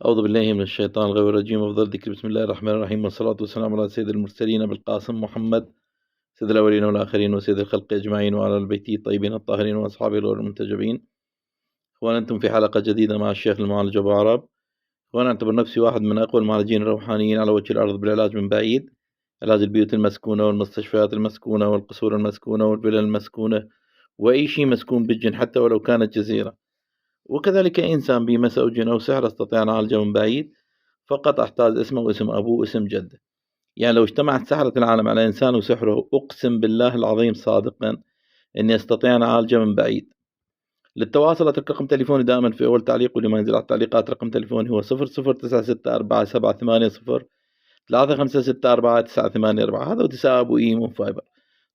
أعوذ بالله من الشيطان الغوي الرجيم. أفضل ذكر بسم الله الرحمن الرحيم، والصلاة والسلام على سيد المرسلين بالقاسم محمد سيد الأولين والآخرين وسيد الخلق أجمعين، وعلى البيت الطيبين الطاهرين وأصحابه الغر المنتجبين. إخوانا، أنتم في حلقة جديدة مع الشيخ المعالج أبو عرب. إخوانا، أعتبر نفسي واحد من أقوى المعالجين الروحانيين على وجه الأرض بالعلاج من بعيد، علاج البيوت المسكونة والمستشفيات المسكونة والقصور المسكونة والفلل المسكونة وأي شيء مسكون بالجن حتى ولو كانت جزيرة. وكذلك إنسان بمس أو جن أو سحر أستطيع أن أعالجه من بعيد، فقط أحتاج اسمه واسم أبوه واسم جده. يعني لو اجتمعت سحرة العالم على إنسان وسحره، أقسم بالله العظيم صادقا أني أستطيع أن أعالجه من بعيد. للتواصل أترك رقم تليفوني دائما في أول تعليق، ولما ينزل على التعليقات رقم تليفوني هو 00964780 3564984. هذا واتساب وإيمو وفايبر.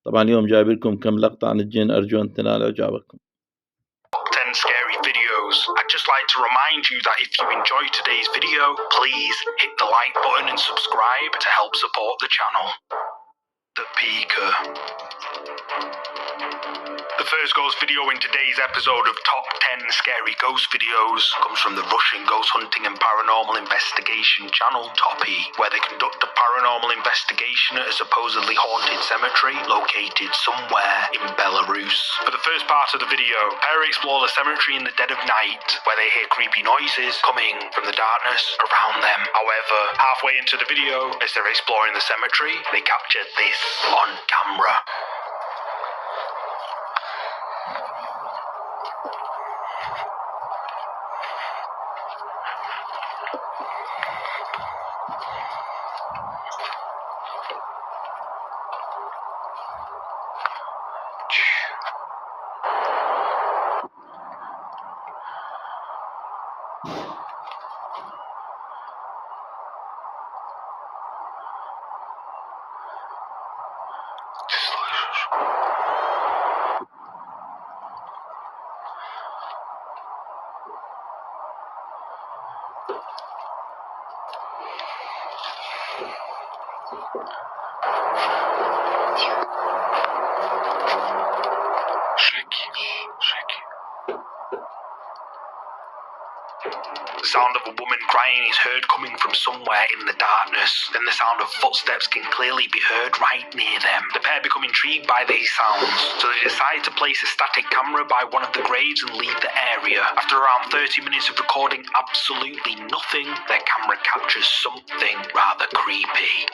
طبعا اليوم جايب لكم كم لقطة عن الجن، أرجو أن تنال إعجابكم. 10 scary videos. I'd just like to remind you that if you enjoyed today's video, please hit the like button and subscribe to help support the channel. The Peaker. The first ghost video in today's episode of Top 10 Scary Ghost Videos comes from the Russian ghost hunting and paranormal investigation channel Toppy, where they conduct a paranormal investigation at a supposedly haunted cemetery located somewhere in Belarus. For the first part of the video, pair explore the cemetery in the dead of night, where they hear creepy noises coming from the darkness around them. However, halfway into the video, as they're exploring the cemetery, they capture this on camera. The sound of a woman crying is heard coming from somewhere in the darkness. Then the sound of footsteps can clearly be heard right near them. The pair become intrigued by these sounds, so they decide to place a static camera by one of the graves and leave the area. After around 30 minutes of recording absolutely nothing, their camera captures something rather creepy.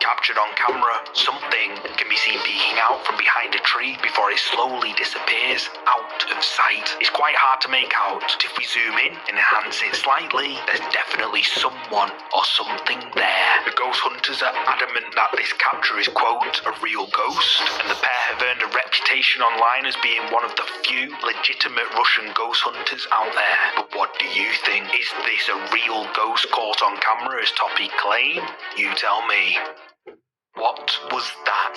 Captured on camera, something can be seen peeking out from behind a tree before it slowly disappears out of sight. It's quite hard to make out, but if we zoom in and enhance it slightly, there's definitely someone or something there. The ghost hunters are adamant that this capture is, quote, a real ghost, and the pair have earned a reputation online as being one of the few legitimate Russian ghost hunters out there. But what do you think? Is this a real ghost caught on camera as Toppy claim? You tell me. What was that?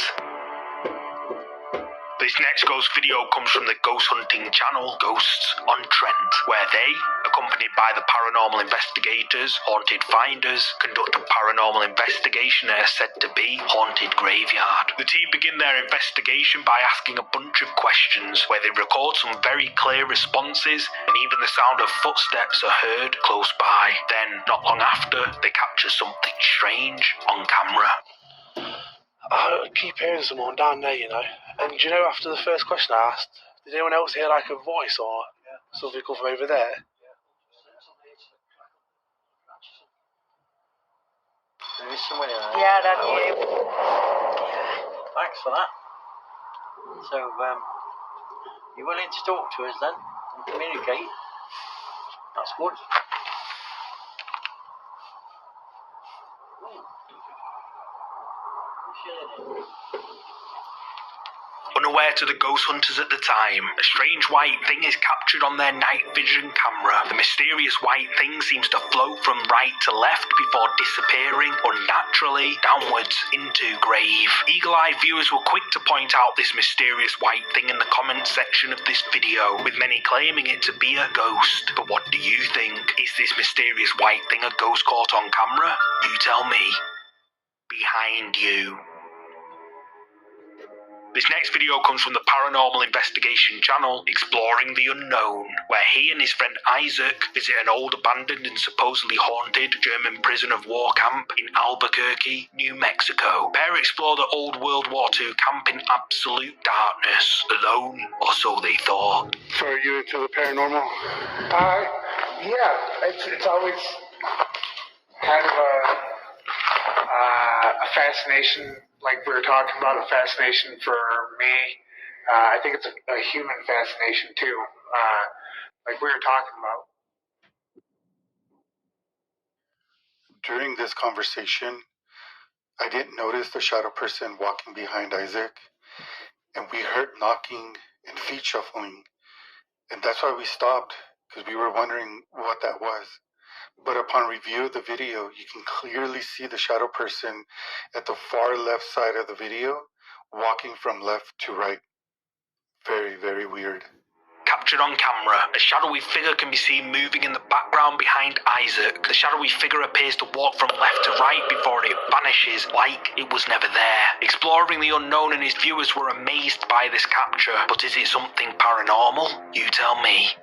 This next ghost video comes from the ghost hunting channel Ghosts on Trent, where they, accompanied by the paranormal investigators, haunted finders, conduct a paranormal investigation at a said to be haunted graveyard. The team begin their investigation by asking a bunch of questions, where they record some very clear responses, and even the sound of footsteps are heard close by. Then, not long after, they capture something strange on camera. I keep hearing someone down there, you know. And do you know, after the first question I asked, did anyone else hear like a voice or something come from over there? There is someone in there. Yeah, that's you. Thanks for that. So, you're willing to talk to us then and communicate? That's good. Unaware to the ghost hunters at the time, a strange white thing is captured on their night vision camera. The mysterious white thing seems to float from right to left before disappearing unnaturally downwards into grave. Eagle-eyed viewers were quick to point out this mysterious white thing in the comment section of this video, with many claiming it to be a ghost. But what do you think? Is this mysterious white thing a ghost caught on camera? You tell me. Behind you. This next video comes from the Paranormal Investigation channel, Exploring the Unknown, where he and his friend Isaac visit an old abandoned and supposedly haunted German prison of war camp in Albuquerque, New Mexico. The pair explore the old World War II camp in absolute darkness, alone, or so they thought. So are you into the paranormal? Yeah, it's always kind of a fascination, like we were talking about, a fascination for me. I think it's a human fascination too, like we were talking about. During this conversation, I didn't notice the shadow person walking behind Isaac, and we heard knocking and feet shuffling, and that's why we stopped, because we were wondering what that was. But upon review of the video, you can clearly see the shadow person at the far left side of the video, walking from left to right. Very, very weird. Captured on camera, a shadowy figure can be seen moving in the background behind Isaac. The shadowy figure appears to walk from left to right before it vanishes like it was never there. Exploring the Unknown and his viewers were amazed by this capture, but is it something paranormal? You tell me.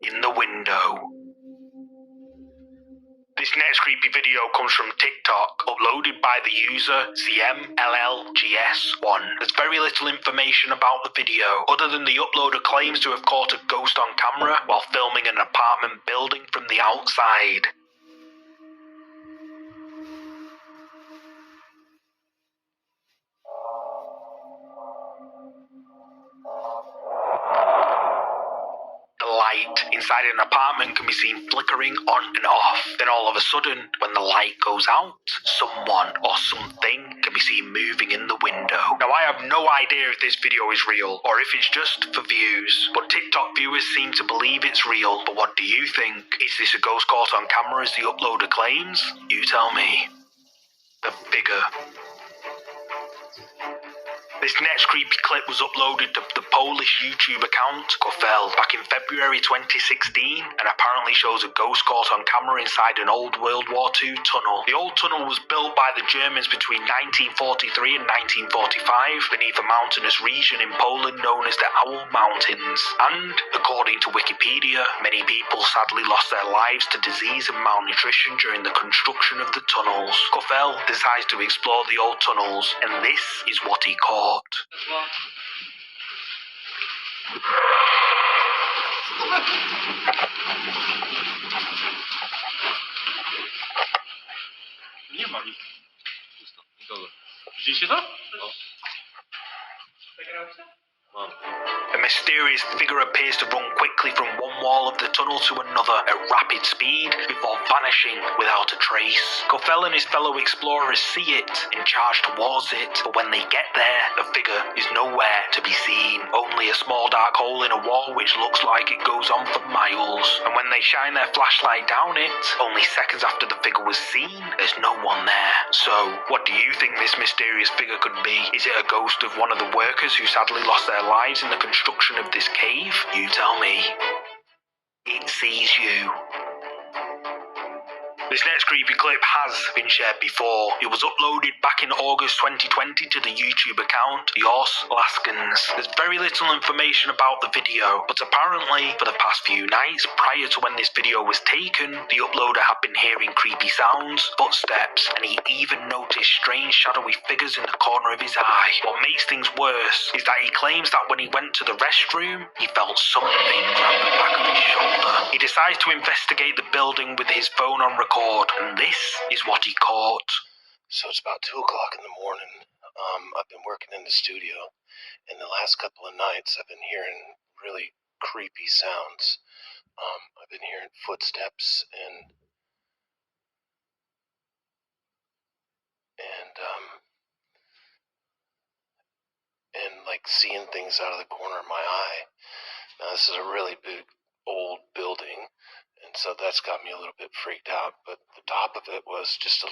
In the window. This next creepy video comes from TikTok, uploaded by the user CMLLGS1. There's very little information about the video, other than the uploader claims to have caught a ghost on camera while filming an apartment building from the outside. The light inside an apartment can be seen flickering on and off. Then all of a sudden, when the light goes out, someone or something can be seen moving in the window. Now I have no idea if this video is real or if it's just for views, but TikTok viewers seem to believe it's real. But what do you think? Is this a ghost caught on camera as the uploader claims? You tell me. The figure. This next creepy clip was uploaded to the Polish YouTube account, Kofel, back in February 2016, and apparently shows a ghost caught on camera inside an old World War II tunnel. The old tunnel was built by the Germans between 1943 and 1945 beneath a mountainous region in Poland known as the Owl Mountains. And, according to Wikipedia, many people sadly lost their lives to disease and malnutrition during the construction of the tunnels. Kofel decides to explore the old tunnels, and this is what he caught. Nie ma nic. Pusto. Dobra. Widzieliście to? Mam. A mysterious figure appears to run quickly from one wall of the tunnel to another at rapid speed before vanishing without a trace. Kofel and his fellow explorers see it and charge towards it, but when they get there, the figure is nowhere to be seen. Only a small dark hole in a wall which looks like it goes on for miles. And when they shine their flashlight down it, only seconds after the figure was seen, there's no one there. So, what do you think this mysterious figure could be? Is it a ghost of one of the workers who sadly lost their lives in the construction of this cave? You tell me. It sees you. This next creepy clip has been shared before. It was uploaded back in August 2020 to the YouTube account, Yours Laskins. There's very little information about the video, but apparently, for the past few nights prior to when this video was taken, the uploader had been hearing creepy sounds, footsteps, and he even noticed strange shadowy figures in the corner of his eye. What makes things worse is that he claims that when he went to the restroom, he felt something grab the back of his shoulder. He decides to investigate the building with his phone on record, and this is what he caught. So it's about 2 o'clock in the morning. I've been working in the studio, and the last couple of nights I've been hearing really creepy sounds. I've been hearing footsteps and like seeing seeing things out of the corner of my eye. Now, this is a really big, old building, and so that's got me a little bit freaked out. But the top of it was just a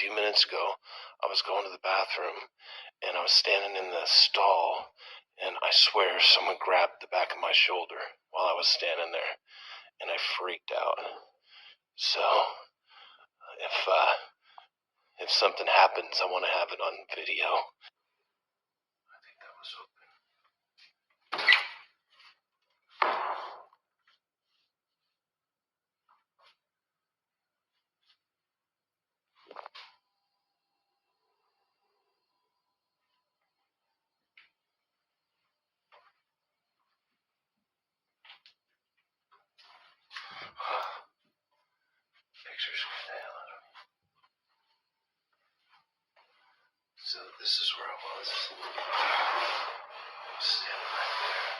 few minutes ago, I was going to the bathroom, and I was standing in the stall, and I swear someone grabbed the back of my shoulder while I was standing there, and I freaked out. So, if something happens, I want to have it on video. I think that was open. Pictures scared the hell out of me. So this is where I was. I was standing right there.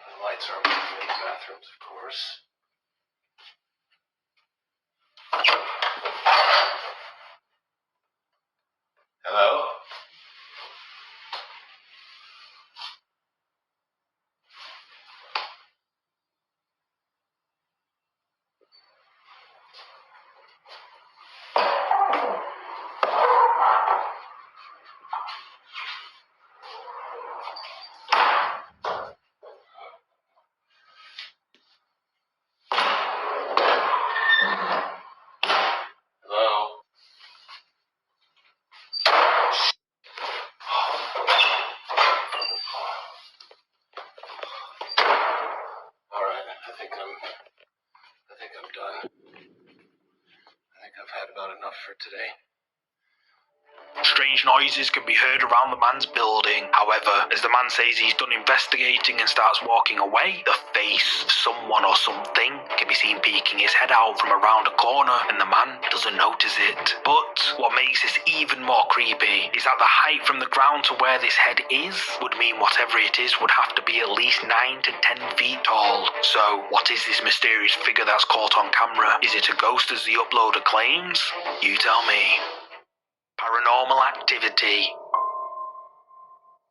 The lights are on in the bathrooms, of course. Hello? I think I'm done. I think I've had about enough for today. Strange noises can be heard around the man's building. However, as the man says he's done investigating and starts walking away, the face of someone or something can be seen peeking his head out from around a corner, and the man doesn't notice it. But what makes this even more creepy is that the height from the ground to where this head is would mean whatever it is would have to be at least 9 to 10 feet tall. So, what is this mysterious figure that's caught on camera? Is it a ghost as the uploader claims? You tell me. Paranormal activity.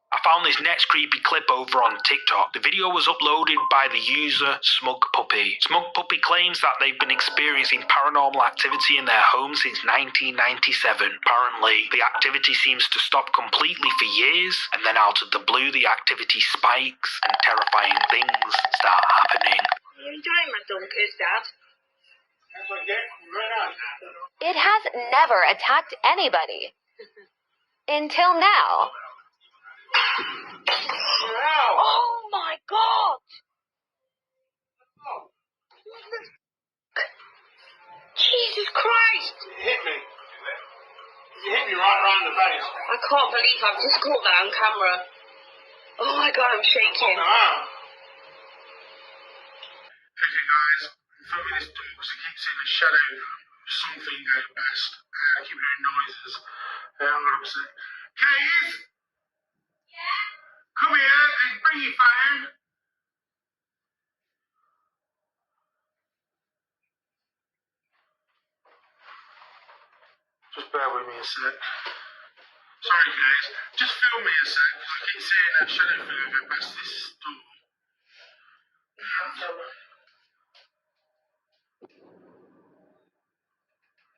I found this next creepy clip over on TikTok. The video was uploaded by the user Smug Puppy. Smug Puppy claims that they've been experiencing paranormal activity in their home since 1997. Apparently, the activity seems to stop completely for years, and then out of the blue, the activity spikes and terrifying things start happening. What are you doing, my dunkers, Dad? It has never attacked anybody. Until now. Oh my God! Jesus Christ! It hit me. You hit me right around the face. I can't believe I've just caught that on camera. Oh my God, I'm shaking. Okay guys, I'm filming this door because I keep seeing a shadow of something go past. I keep hearing noises. I'm going to upset. Keys! Yeah? Come here and bring your phone. Just bear with me a sec. Sorry guys, just film me a sec because I keep seeing that shadow figure go past this door.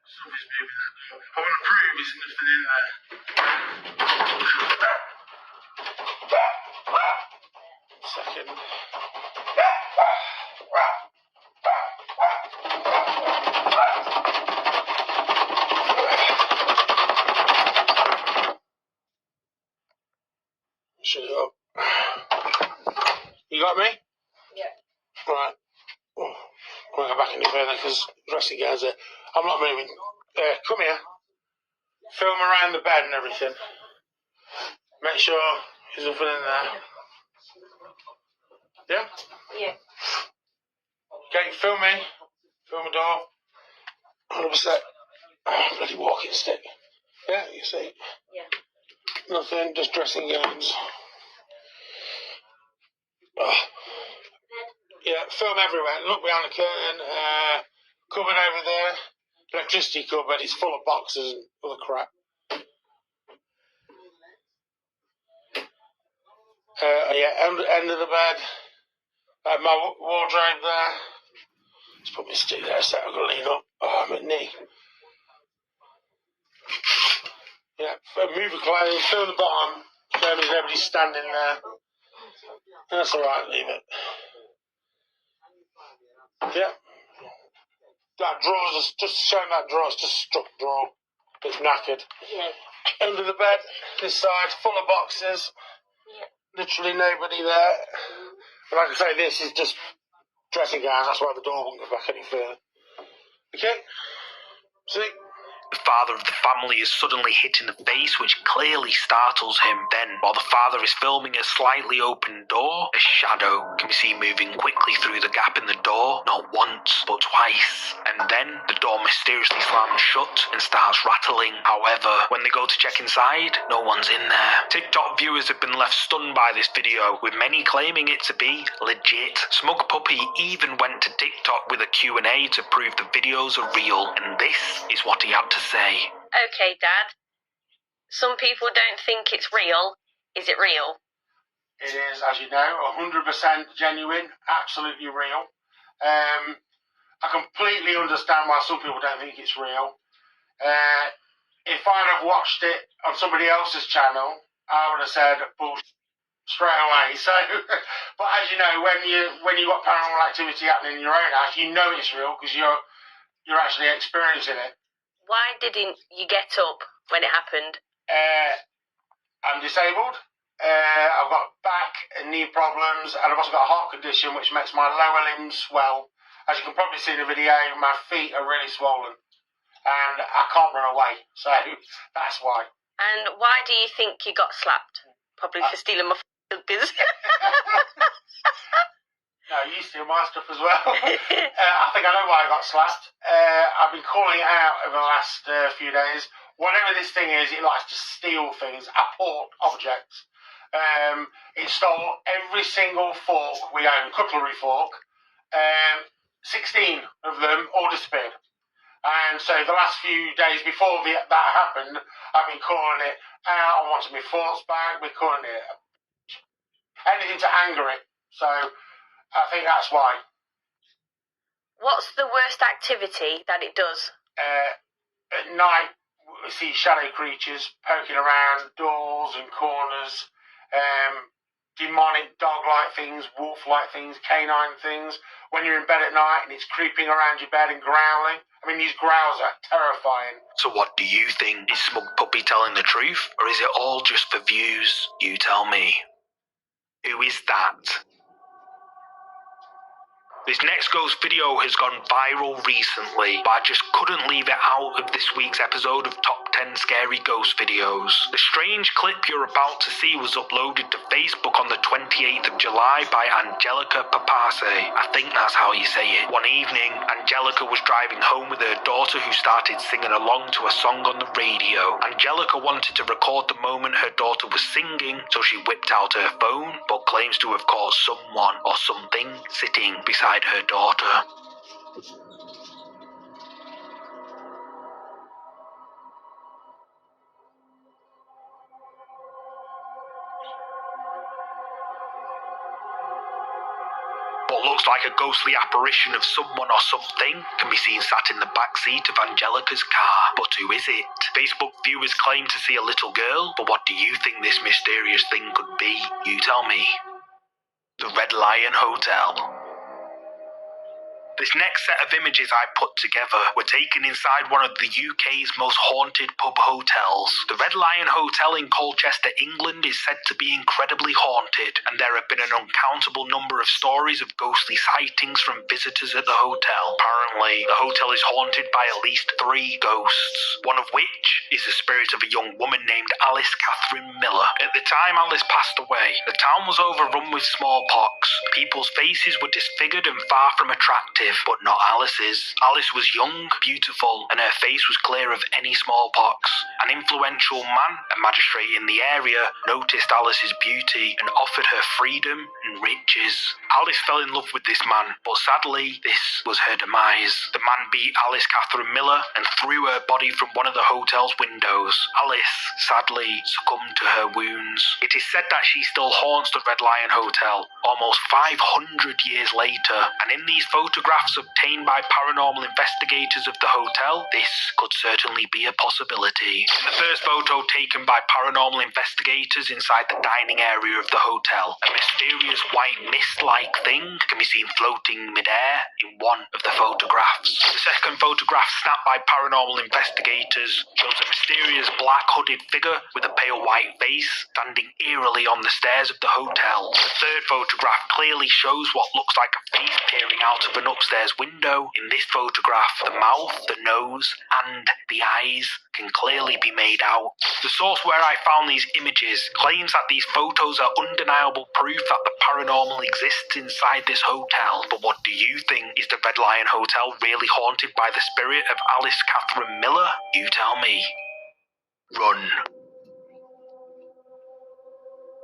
Something's moving that door. I want to prove there's nothing in there. Second. Shut it up. You got me? Yeah. Right. Oh, I'm going to go back any further because the rest of the guys are... I'm not moving. Come here. Film around the bed and everything. Make sure there's nothing in there. Yeah? Yeah. Okay, film me. Film the door. 100%. Oh, bloody walking stick. Yeah, you see? Yeah. Nothing, just dressing gowns. Oh. Yeah, Yeah, film everywhere. Look behind the curtain. Cupboard over there. Electricity cupboard. It's full of boxes and other crap. End of the bed. My wardrobe there. Let's put my stick there so I've got to lean up. Oh, my knee. Yeah, move the clothes, fill the bottom, show me nobody's standing there. That's alright, leave it. Yeah. That drawer's just showing that drawer, it's just struck drawer. It's knackered. Yeah. Under the bed, this side, full of boxes. Yeah. Literally nobody there. And like I say, this is just dressing gowns, that's why the door won't go back any further. Okay? See? The father of the family is suddenly hit in the face, which clearly startles him. Then, while the father is filming a slightly open door, a shadow can be seen moving quickly through the gap in the door, not once, but twice. And then, the door mysteriously slams shut and starts rattling. However, when they go to check inside, no one's in there. TikTok viewers have been left stunned by this video, with many claiming it to be legit. Smug Puppy even went to TikTok with a Q&A to prove the videos are real, and this is what he had to say. Okay, Dad. Some people don't think it's real. Is it real? It is, as you know, 100% genuine, absolutely real. I completely understand why some people don't think it's real. If I'd have watched it on somebody else's channel, I would have said bullshit straight away. So, but as you know, when you got paranormal activity happening in your own house, you know it's real because you're actually experiencing it. Why didn't you get up when it happened? I'm disabled. I've got back and knee problems, and I've also got a heart condition which makes my lower limbs swell. As you can probably see in the video, my feet are really swollen, and I can't run away. So that's why. And why do you think you got slapped? Probably for stealing my biz. No, you steal my stuff as well. I think I know why I got slapped. I've been calling it out over the last few days. Whatever this thing is, it likes to steal things, apport objects. It stole every single fork we own, cutlery fork. 16 of them all disappeared. And so the last few days before that happened, I've been calling it out. I wanted my forks back. We're calling it anything to anger it. So I think that's why. What's the worst activity that it does? At night, we see shadow creatures poking around doors and corners, demonic dog-like things, wolf-like things, canine things. When you're in bed at night and it's creeping around your bed and growling. I mean, these growls are terrifying. So what do you think? Is Smug Puppy telling the truth, or is it all just for views? You tell me. Who is that? This next ghost video has gone viral recently, but I just couldn't leave it out of this week's episode of Top 10 Scary Ghost Videos. The strange clip you're about to see was uploaded to Facebook on the 28th of July by Angelica Papase. I think that's how you say it. One evening, Angelica was driving home with her daughter who started singing along to a song on the radio. Angelica wanted to record the moment her daughter was singing, so she whipped out her phone, but claims to have caught someone or something sitting beside her daughter. What looks like a ghostly apparition of someone or something can be seen sat in the back seat of Angelica's car. But who is it? Facebook viewers claim to see a little girl, but what do you think this mysterious thing could be? You tell me. The Red Lion Hotel. This next set of images I put together were taken inside one of the UK's most haunted pub hotels. The Red Lion Hotel in Colchester, England is said to be incredibly haunted, and there have been an uncountable number of stories of ghostly sightings from visitors at the hotel. Apparently, the hotel is haunted by at least 3 ghosts, one of which is the spirit of a young woman named Alice Catherine Miller. At the time Alice passed away, the town was overrun with smallpox. People's faces were disfigured and far from attractive. attractive, but not Alice's. Alice was young, beautiful, and her face was clear of any smallpox. An influential man, a magistrate in the area, noticed Alice's beauty and offered her freedom and riches. Alice fell in love with this man, but sadly, this was her demise. The man beat Alice Catherine Miller and threw her body from one of the hotel's windows. Alice, sadly, succumbed to her wounds. It is said that she still haunts the Red Lion Hotel, almost 500 years later, and in these photographs obtained by paranormal investigators of the hotel, this could certainly be a possibility. In the first photo taken by paranormal investigators inside the dining area of the hotel, a mysterious white mist-like thing can be seen floating mid-air in one of the photographs. The second photograph, snapped by paranormal investigators, shows a mysterious black hooded figure with a pale white face standing eerily on the stairs of the hotel. The third photograph clearly shows what looks like a face peering out of an upstairs window. In this photograph, the mouth, the nose, and the eyes can clearly be made out. The source where I found these images claims that these photos are undeniable proof that the paranormal exists inside this hotel. But what do you think? Is the Red Lion Hotel really haunted by the spirit of Alice Catherine Miller? You tell me. Run.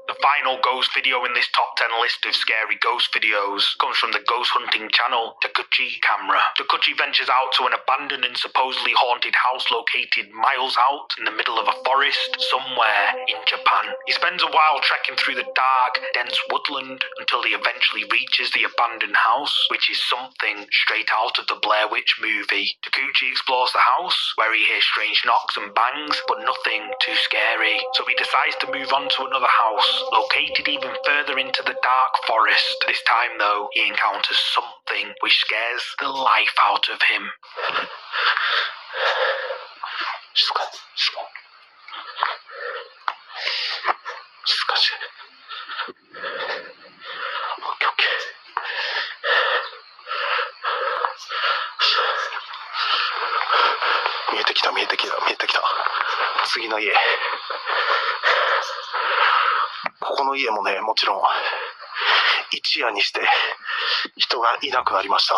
The final ghost video in this top 10 list of scary ghost videos comes from the ghost hunting channel Takuchi Camera. Takuchi ventures out to an abandoned and supposedly haunted house located miles out in the middle of a forest somewhere in Japan. He spends a while trekking through the dark, dense woodland until he eventually reaches the abandoned house, which is something straight out of the Blair Witch movie. Takuchi explores the house, where he hears strange knocks and bangs, but nothing too scary. So he decides to move on to another house, located even further into the dark forest. This time, though, he encounters something which scares the life out of him.見えてきた。次の家。ここの家もね、もちろん一夜にして人がいなくなりました。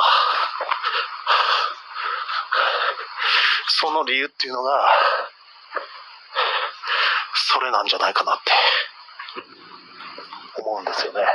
その理由っていうのがそれなんじゃないかなって思うんですよね。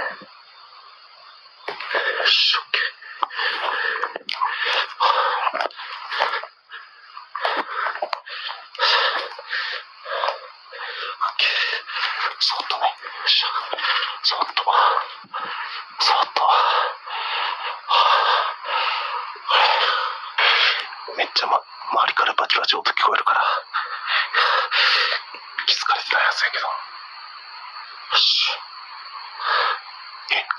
めっちゃ、周りからバチバチ音聞こえるから気づかれてないはずやけど。よし。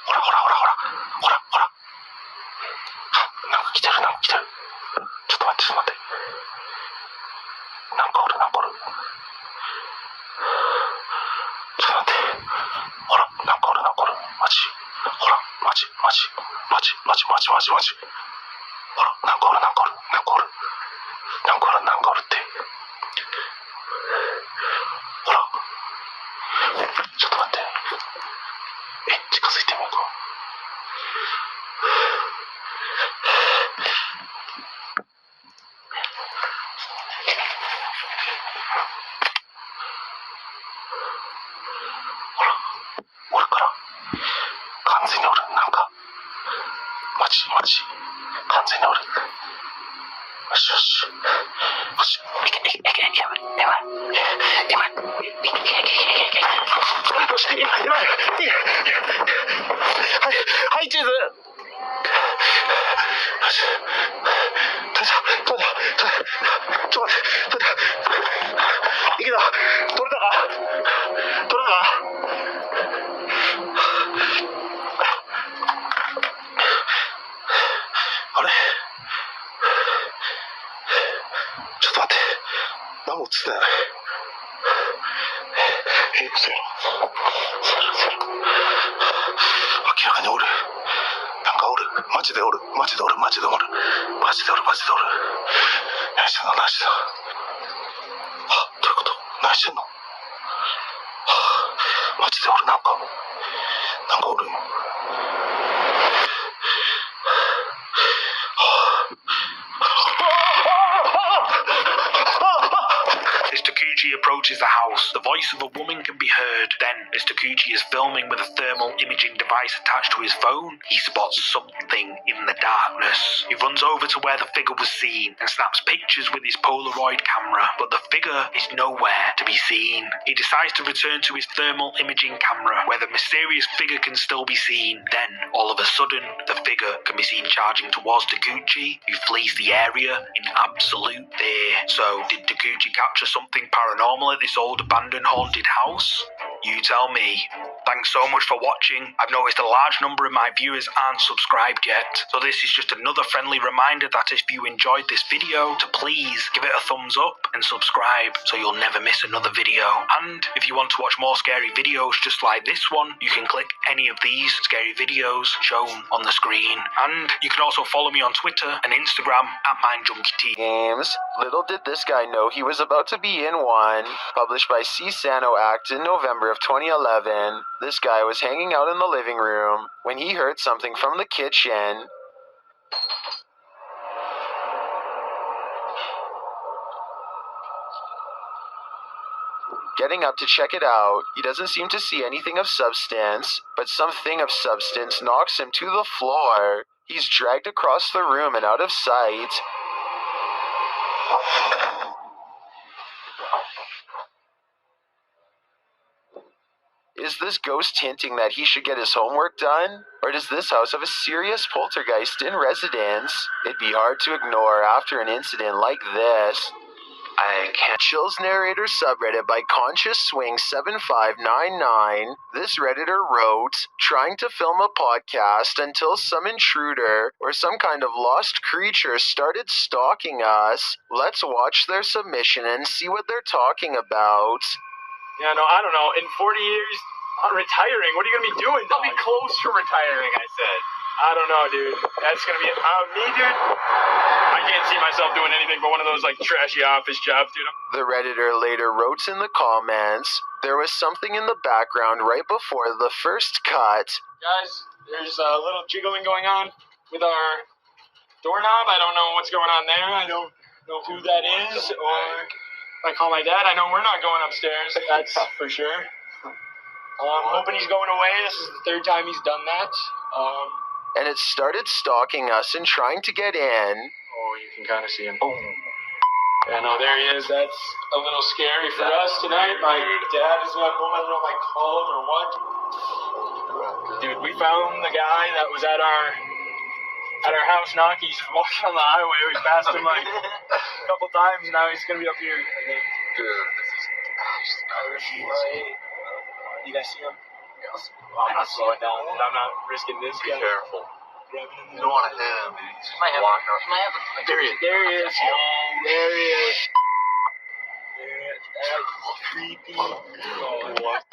ほら。なんか来てる。ちょっと待って。なんかおる。ちょっと待って。ほら、なんかおる。マジ。ほら、マジ。ほら、なんかおるって。ほら。ちょっと待って。近づいてみようか。ほら、おるから。完全におる。なんか。マジ。完全におる。よし。はい、チーズ。取れた。ちょっと待って。いけた。取れたか。あれ、ちょっと待って。何も映ってない。嘘やろ。明らかにおる。なんかおる。マジでおる。何してんの。何してんの。どういうこと。何してんの。マジでおる。なんかおる。approaches the house, the voice of a woman can be heard. Then, as Takuchi is filming with a thermal imaging device attached to his phone, he spots something in the darkness. He runs over to where the figure was seen and snaps pictures with his Polaroid camera, but the figure is nowhere to be seen. He decides to return to his thermal imaging camera, where the mysterious figure can still be seen. Then, all of a sudden, the figure can be seen charging towards Takuchi, who flees the area in absolute fear. So, did Takuchi capture something paranormal at this old abandoned haunted house? You tell me. Thanks so much for watching. I've noticed a large number of my viewers aren't subscribed yet, so this is just another friendly reminder that if you enjoyed this video, to please give it a thumbs up and subscribe so you'll never miss another video. And if you want to watch more scary videos just like this one, you can click any of these scary videos shown on the screen. And you can also follow me on Twitter and Instagram at MindJunkieT. Games. Little did this guy know he was about to be in one. Published by C. Sano Act in November of 2011. This guy was hanging out in the living room when he heard something from the kitchen. Getting up to check it out, he doesn't seem to see anything of substance, but something of substance knocks him to the floor. He's dragged across the room and out of sight. Is this ghost hinting that he should get his homework done? Or does this house have a serious poltergeist in residence? It'd be hard to ignore after an incident like this. I can't. Chills narrator subreddit by Conscious Swing 7599. This redditor wrote, trying to film a podcast until some intruder or some kind of lost creature started stalking us. Let's watch their submission and see what they're talking about. Yeah, no, I don't know. In 40 years, I'm retiring. What are you going to be doing, dog? I'll be close to retiring, I said. I don't know, dude. That's going to be... me, dude? I can't see myself doing anything but one of those, like, trashy office jobs, dude. The Redditor later wrote in the comments, there was something in the background right before the first cut. Guys, there's a little jiggling going on with our doorknob. I don't know what's going on there. I don't know who that is, or... If I call my dad, I know we're not going upstairs. That's for sure. I'm hoping he's going away. This is the third time he's done that. And it started stalking us and trying to get in. Oh, you can kind of see him. Boom. Yeah, no, there he is. That's a little scary for us tonight. My dad is not home. I don't know if I call him or what. Dude, we found the guy that was at our house knocking. He's just walking on the highway. We passed him like a couple times. Now he's gonna be up here. Dude, this is You guys see him? Yes. I'm not slowing down. I'm not risking this. Be careful. You don't want to hit him, dude. He's just walking around. There he is. There he is. There he is. Creepy. What?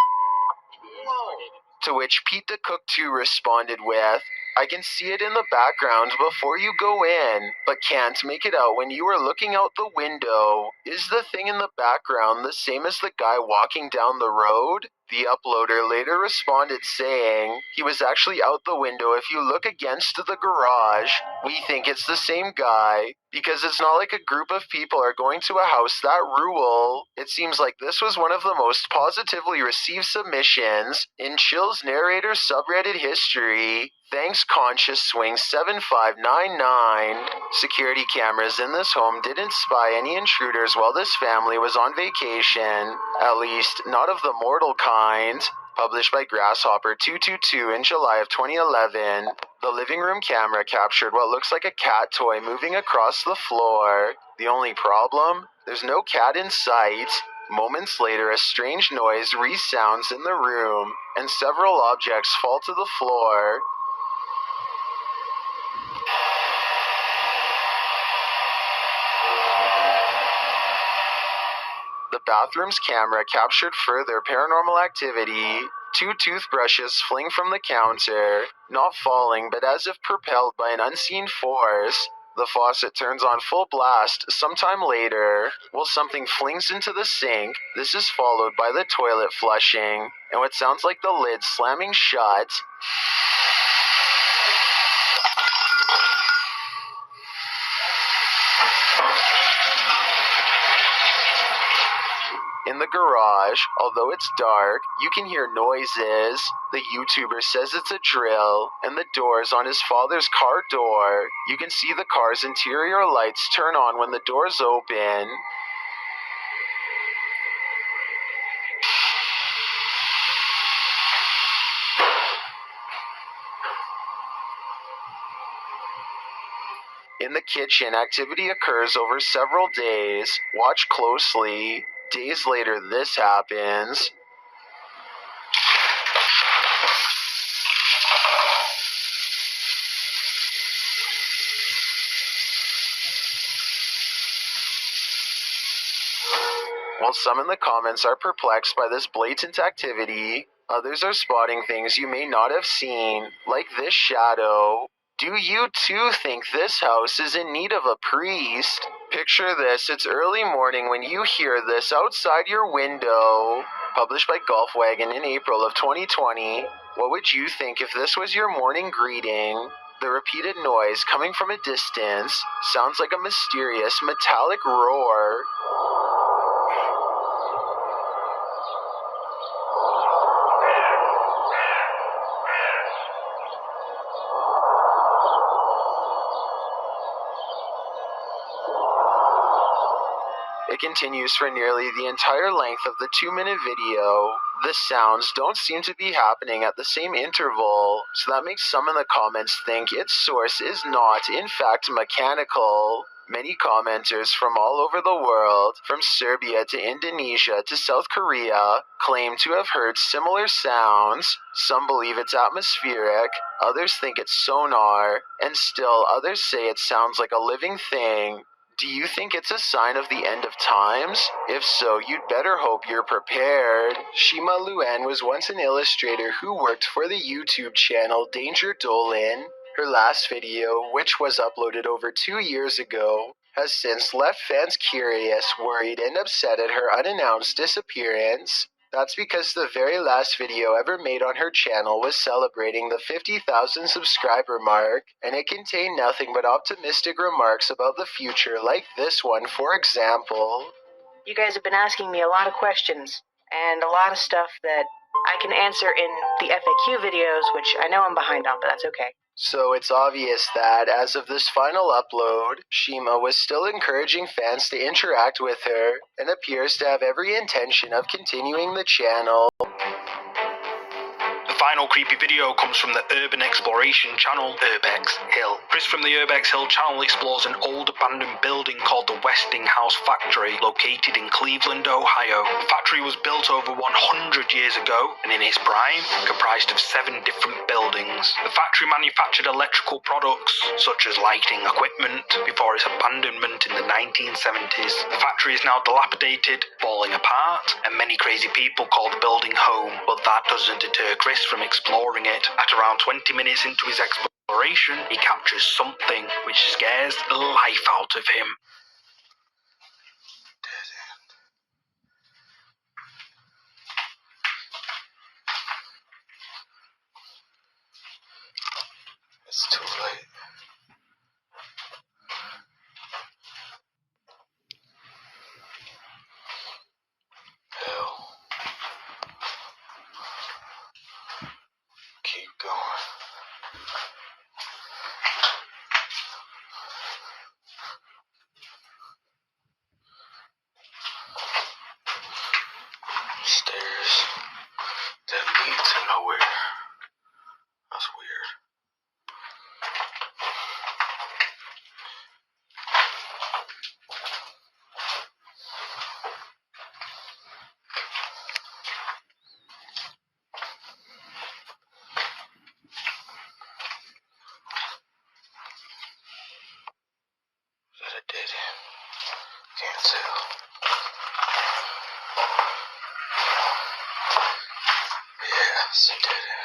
To which Pete the Cook 2 responded with, I can see it in the background before you go in, but can't make it out when you are looking out the window. Is the thing in the background the same as the guy walking down the road? The uploader later responded saying, he was actually out the window if you look against the garage. We think it's the same guy, because it's not like a group of people are going to a house that rule. It seems like this was one of the most positively received submissions in Chill's narrator subreddit history. Thanks, Conscious Swing 7599. Security cameras in this home didn't spy any intruders while this family was on vacation. At least, not of the mortal kind. Published by Grasshopper 222 in July of 2011. The living room camera captured what looks like a cat toy moving across the floor. The only problem? There's no cat in sight. Moments later, a strange noise resounds in the room, and several objects fall to the floor. The bathroom's camera captured further paranormal activity. 2 toothbrushes fling from the counter, not falling but as if propelled by an unseen force. The faucet turns on full blast sometime later, while something flings into the sink. This is followed by the toilet flushing, and what sounds like the lid slamming shut. In the garage, although it's dark, you can hear noises. The YouTuber says it's a drill, and the doors on his father's car door. You can see the car's interior lights turn on when the doors open. In the kitchen, activity occurs over several days. Watch closely. Days later, this happens. While some in the comments are perplexed by this blatant activity, others are spotting things you may not have seen, like this shadow. Do you too think this house is in need of a priest? Picture this, it's early morning when you hear this outside your window. Published by Golfwagon in April of 2020. What would you think if this was your morning greeting? The repeated noise coming from a distance sounds like a mysterious metallic roar. It continues for nearly the entire length of the 2-minute video. The sounds don't seem to be happening at the same interval, so that makes some in the comments think its source is not, in fact, mechanical. Many commenters from all over the world, from Serbia to Indonesia to South Korea, claim to have heard similar sounds. Some believe it's atmospheric, others think it's sonar, and still others say it sounds like a living thing. Do you think it's a sign of the end of times? If so, you'd better hope you're prepared. Shima Luen was once an illustrator who worked for the YouTube channel Danger Dolan. Her last video, which was uploaded over 2 years ago, has since left fans curious, worried, and upset at her unannounced disappearance. That's because the very last video ever made on her channel was celebrating the 50,000 subscriber mark, and it contained nothing but optimistic remarks about the future, like this one, for example. You guys have been asking me a lot of questions, and a lot of stuff that I can answer in the FAQ videos, which I know I'm behind on, but that's okay. So it's obvious that, as of this final upload, Shima was still encouraging fans to interact with her, and appears to have every intention of continuing the channel. The final creepy video comes from the urban exploration channel Urbex Hill. Chris from the Urbex Hill channel explores an old abandoned building called the Westinghouse Factory, located in Cleveland, Ohio. The factory was built over 100 years ago, and in its prime, comprised of 7 different buildings. The factory manufactured electrical products, such as lighting equipment, before its abandonment in the 1970s. The factory is now dilapidated, falling apart, and many crazy people call the building home, but that doesn't deter Chris from exploring it. At around 20 minutes into his exploration, he captures something which scares the life out of him. It's too late. Hell. Keep going. Stairs that lead to nowhere. That's weird. Is that a dead end? Can't tell. Yeah, it's a dead end.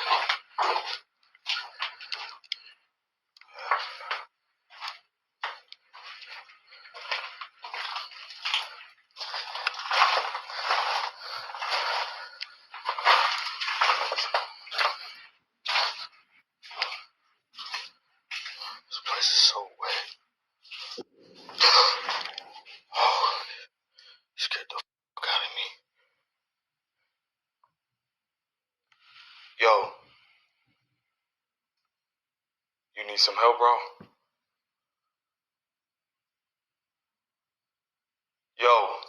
This place is so wet. Oh, scared the fuck out of me. Yo. You need some help, bro? Yo.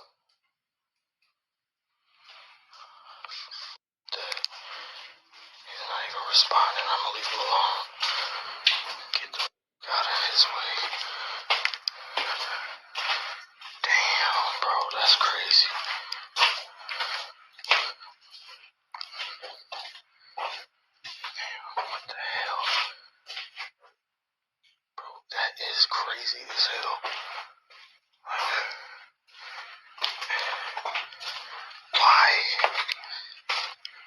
He's not even responding. I'm gonna leave him alone. Get the f*** out of his way. Damn, bro, that's crazy. Damn, what the hell? Bro, that is crazy as hell. Why?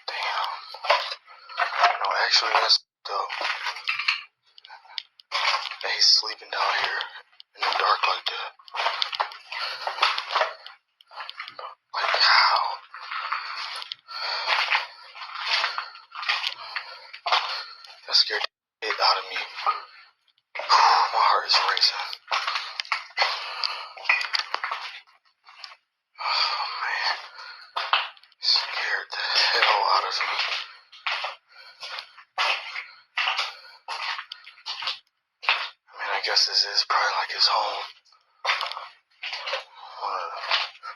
Damn. No, actually, that's dope. That he's sleeping down here in the dark like that. Like, how? That scared the shit out of me. My heart is racing. Oh, man. Scared the hell out of me. I mean, I guess this is probably like his home.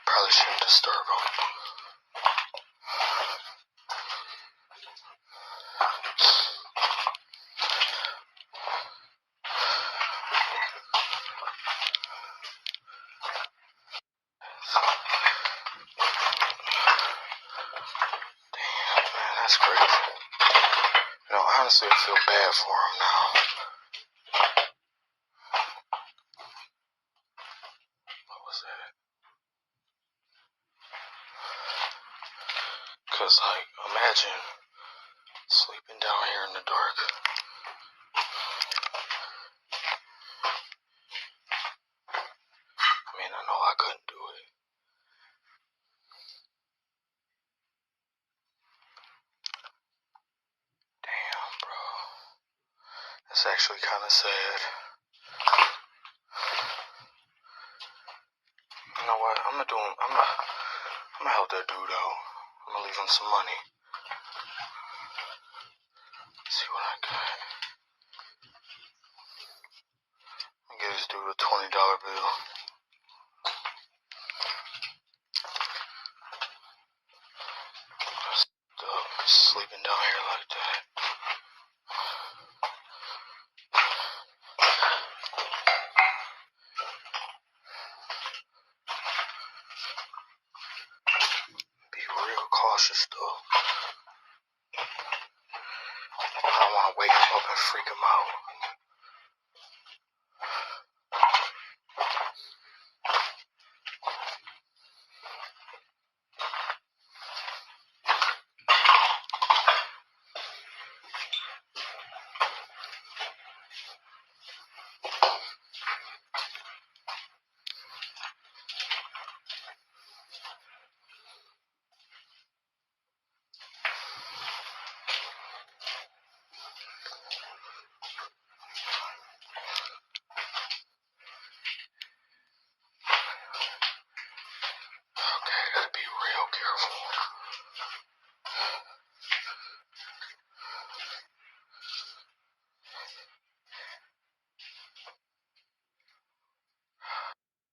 Probably shouldn't disturb him. Damn, man, that's crazy. You know, honestly, I feel bad for him now. What was that? Cause, like, imagine sleeping down here in the dark. I mean, I know I couldn't do it. Damn, bro. That's actually kind of sad. You know what? I'm gonna help that dude out. I'm gonna leave him some money. See what I got. I'm gonna give this dude a $20 bill. Sleeping down here like that. Be real cautious though. I don't want to wake him up and freak him out. Okay, I gotta be real careful.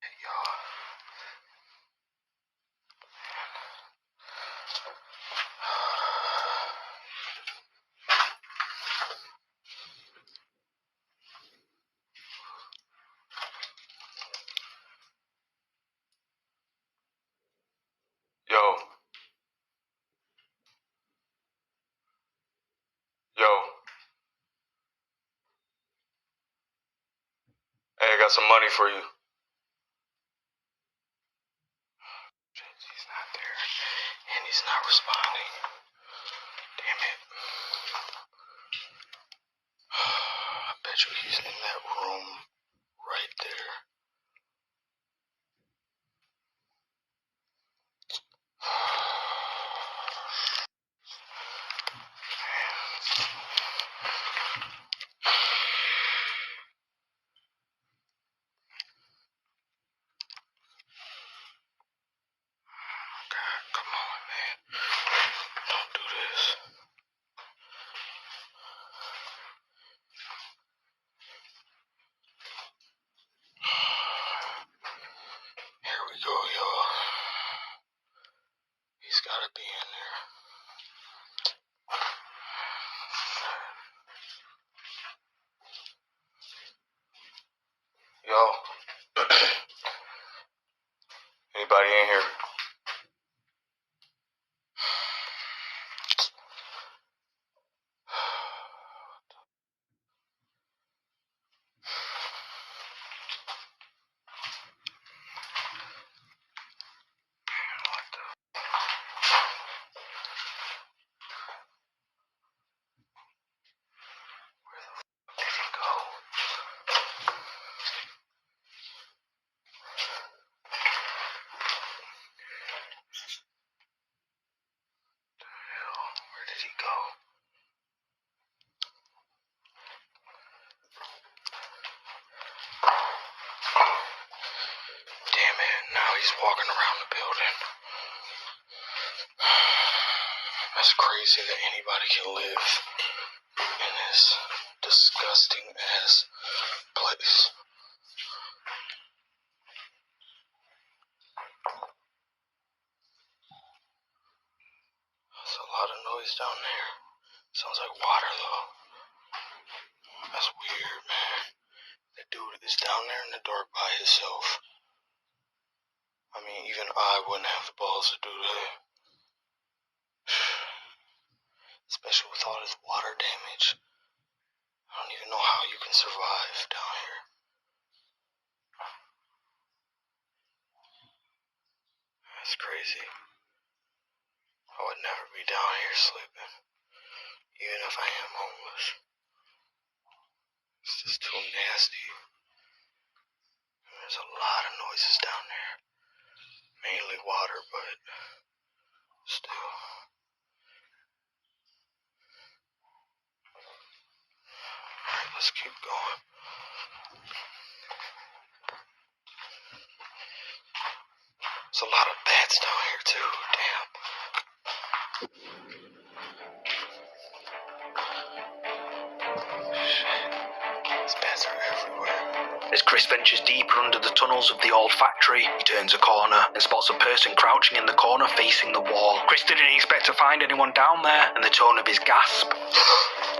Hey, y'all. Yo. Yo. Hey, I got some money for you. He's not there. And he's not responding. Damn it. I bet you he's in that room right there. God, come on, man. Don't do this. walking around the building. That's crazy that anybody can live in this disgusting ass place. There's a lot of noise down there. Sounds like water though. That's weird, man. The dude is down there in the dark by himself. I mean, even I wouldn't have the balls to do that. Especially with all this water damage. I don't even know how you can survive down here. That's crazy. I would never be down here sleeping. Even if I am homeless. It's just too nasty. There's a lot of noises down there. Mainly water, but still. Alright, let's keep going. There's a lot of bats down here too, damn. Shit. These bats are everywhere. As Chris ventures deeper under the tunnels of the old factory, he turns a corner and spots a person crouching in the corner facing the wall. Chris didn't expect to find anyone down there, and the tone of his gasp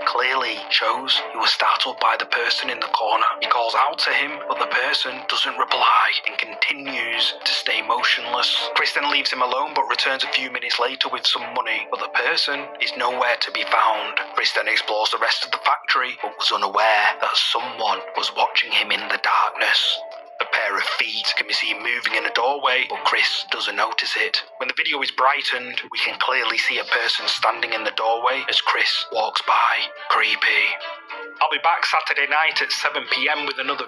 clearly shows he was startled by the person in the corner. He calls out to him, but the person doesn't reply and continues to stay motionless. Chris then leaves him alone but returns a few minutes later with some money, but the person is nowhere to be found. Chris then explores the rest of the factory but was unaware that someone was watching him in the darkness. A pair of feet can be seen moving in a doorway, but Chris doesn't notice it. When the video is brightened, we can clearly see a person standing in the doorway as Chris walks by. Creepy. I'll be back Saturday night at 7 PM with another